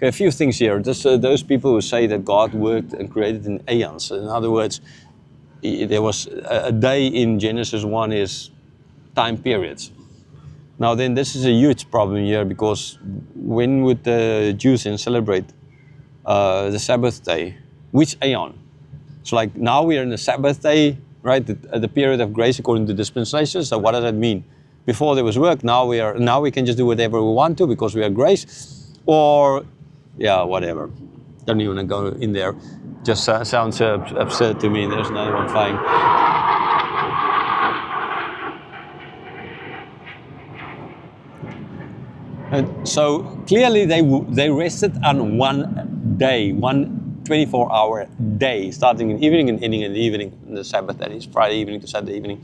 Okay, a few things here. Those people who say that God worked and created in aeons. In other words, there was a day in Genesis 1 is time periods. Now then, this is a huge problem here, because when would the Jews then celebrate the Sabbath day? Which aeon? So like now we are in the Sabbath day, right? The period of grace according to dispensation. So what does that mean? Before there was work, now we can just do whatever we want to because we are grace, or yeah, whatever. Don't even want to go in there. Just sounds absurd to me. There's another one flying. So clearly they rested on one day, one 24-hour day, starting in the evening and ending in the evening. The Sabbath, that is Friday evening to Saturday evening.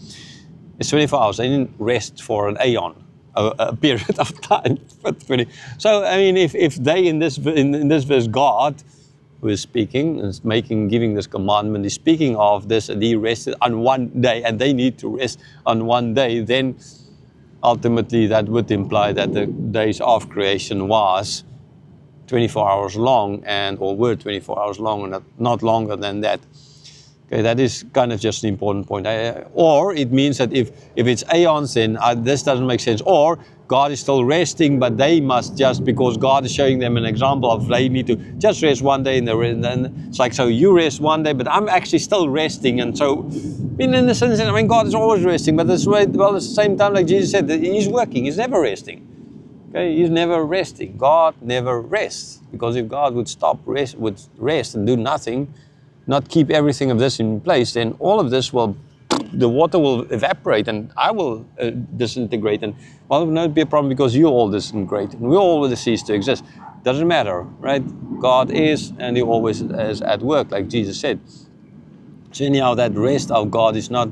It's 24 hours. They didn't rest for an aeon, a period of time. So I mean, if they in this verse, God, who is speaking and giving this commandment, is speaking of this, and he rested on one day, and they need to rest on one day, then ultimately that would imply that the days of creation was 24 hours long, or were 24 hours long, and not longer than that. Okay, that is kind of just an important point. Or it means that if it's aeons, then this doesn't make sense. Or God is still resting, but they must just, because God is showing them an example of they need to just rest one day, and then it's like, so you rest one day, but I'm actually still resting. And so, in the sense, I mean, God is always resting, but this way, well, at the same time, like Jesus said, that he's working, he's never resting. Okay, he's never resting. God never rests, because if God would would rest and do nothing, not keep everything of this in place, then all of this the water will evaporate, and I will disintegrate, and well, it will not be a problem because you all disintegrate, and we all will cease to exist. Doesn't matter, right? God is, and he always is at work, like Jesus said. So anyhow, that rest of God is not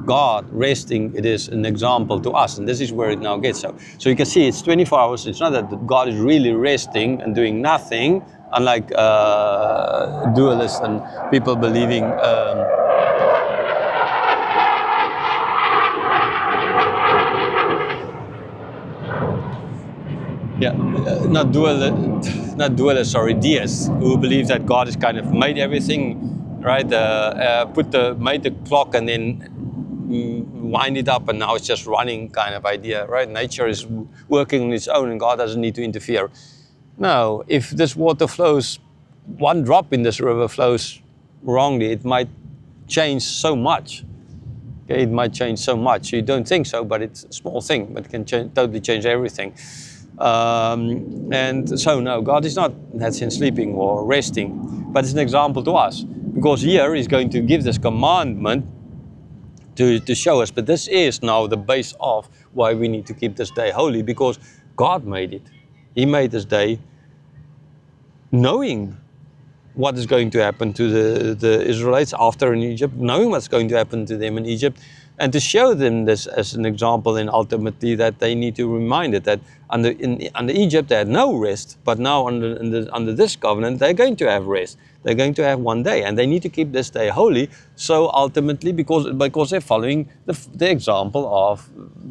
God resting, it is an example to us, and this is where it now gets. So you can see it's 24 hours. It's not that God is really resting and doing nothing, unlike dualists and people believing not dualists, sorry, deists, who believe that God has kind of made everything, right? Made the clock and then wind it up, and now it's just running kind of idea, right? Nature is working on its own, and God doesn't need to interfere. No, if this water flows, one drop in this river flows wrongly, it might change so much. Okay, it might change so much. You don't think so, but it's a small thing, but it can totally change everything. And so no, God is not in that sense sleeping or resting, but it's an example to us, because here he's going to give this commandment to show us. But this is now the base of why we need to keep this day holy, because God made it. He made this day knowing what is going to happen to the Israelites after in Egypt, knowing what's going to happen to them in Egypt, and to show them this as an example, and ultimately that they need to remind it that under Egypt they had no rest, but now under this covenant they're going to have rest. They're going to have one day, and they need to keep this day holy. So ultimately, because they're following the example of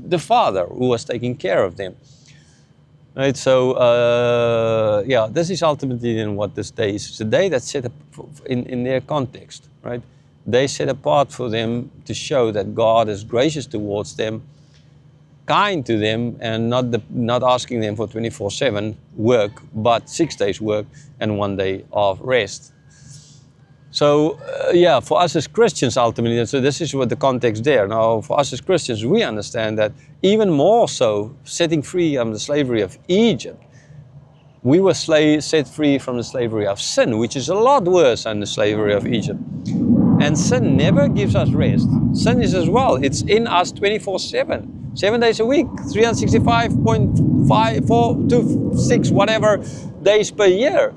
the Father who was taking care of them. Right, so this is ultimately then what this day is. It's a day that's set up in their context, right? They set apart for them to show that God is gracious towards them, kind to them, and not asking them for 24/7 work, but 6 days work and 1 day of rest. So for us as Christians ultimately, so this is what the context there. Now for us as Christians, we understand that even more so, setting free from the slavery of Egypt, we were set free from the slavery of sin, which is a lot worse than the slavery of Egypt. And sin never gives us rest. Sin is as well, it's in us 24/7, 7 days a week, 365.546 whatever days per year.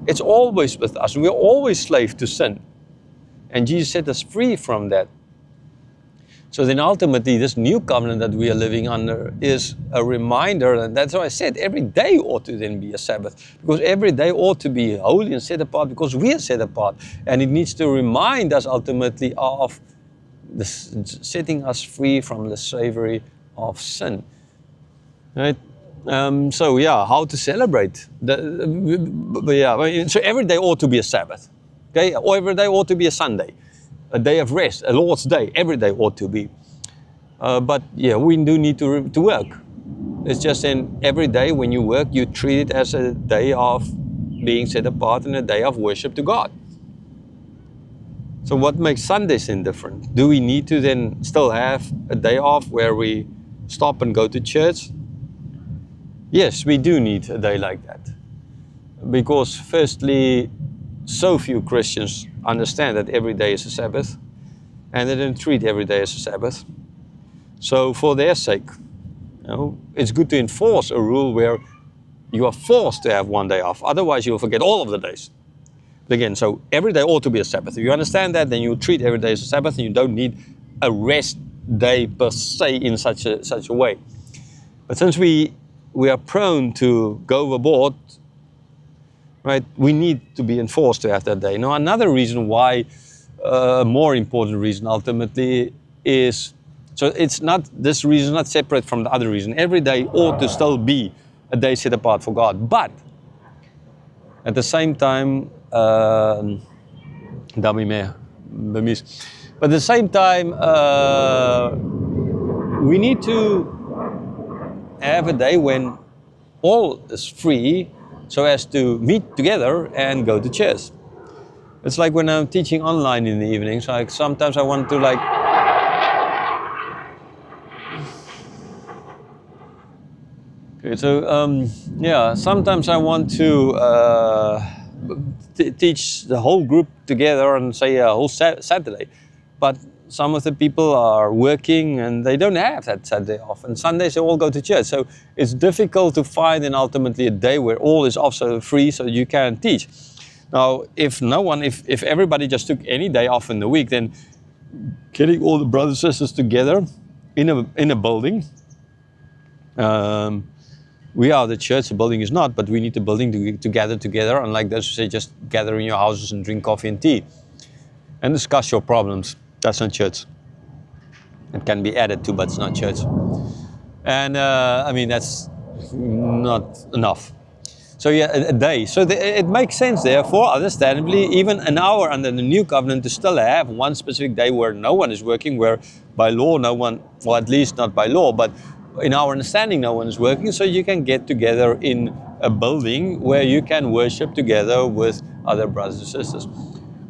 It's always with us. We're always slave to sin. And Jesus set us free from that. So then ultimately, this new covenant that we are living under is a reminder, and that's why I said every day ought to then be a Sabbath, because every day ought to be holy and set apart, because we are set apart. And it needs to remind us ultimately of setting us free from the slavery of sin. Right? So yeah, how to celebrate? But yeah, so every day ought to be a Sabbath, okay? Or every day ought to be a Sunday, a day of rest, a Lord's Day. Every day ought to be. But yeah, we do need to work. It's just in every day when you work, you treat it as a day of being set apart and a day of worship to God. So what makes Sundays then different? Do we need to then still have a day off where we stop and go to church? Yes, we do need a day like that. Because firstly, so few Christians understand that every day is a Sabbath, and they don't treat every day as a Sabbath. So for their sake, it's good to enforce a rule where you are forced to have one day off. Otherwise, you'll forget all of the days. But again, so every day ought to be a Sabbath. If you understand that, then you treat every day as a Sabbath, and you don't need a rest day per se in such a way. But since we are prone to go overboard, right? We need to be enforced to have that day. Now, another reason why, a more important reason ultimately is, so it's not, this reason is not separate from the other reason. Every day ought to still be a day set apart for God. But at the same time, but at the same time, we need to have a day when all is free so as to meet together and go to church. It's like when I'm teaching online in the evenings, like sometimes I want to like, okay, so yeah, sometimes I want to teach the whole group together and say a whole Saturday, but some of the people are working and they don't have that Saturday off, and Sundays they all go to church. So it's difficult to find and ultimately a day where all is also free so you can teach. Now, if everybody just took any day off in the week, then getting all the brothers and sisters together in a building, we are the church, the building is not, but we need the building to gather together, unlike those who say just gather in your houses and drink coffee and tea and discuss your problems. That's not church. It can be added to, but it's not church. And I mean, that's not enough. So yeah, a day. So it makes sense, therefore, understandably, even an hour under the new covenant to still have one specific day where no one is working, where by law no one, well, at least not by law, but in our understanding no one is working, so you can get together in a building where you can worship together with other brothers and sisters.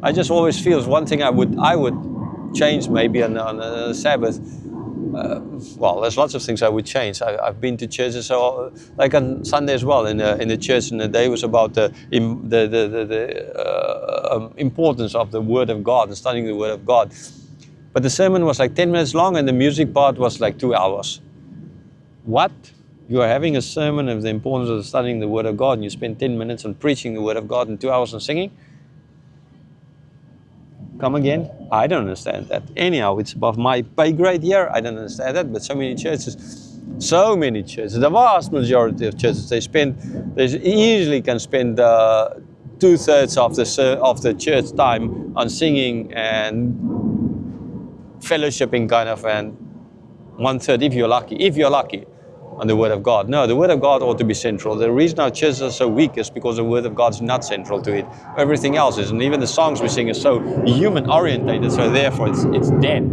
I just always feel one thing I would change maybe on a Sabbath. Well, there's lots of things I would change. I've been to churches, so like on Sunday as well, in the church, and the day was about the importance of the Word of God and studying the Word of God. But the sermon was like 10 minutes long, and the music part was like 2 hours. What? You are having a sermon of the importance of studying the Word of God, and you spend 10 minutes on preaching the Word of God and 2 hours on singing? Come again? I don't understand that. Anyhow, it's above my pay grade here. I don't understand that, but so many churches, the vast majority of churches, they easily can spend 2/3 of the church time on singing and fellowshipping kind of, and 1/3 if you're lucky, on the Word of God. No, the Word of God ought to be central. The reason our churches are so weak is because the Word of God is not central to it. Everything else is, and even the songs we sing are so human orientated, so therefore it's dead.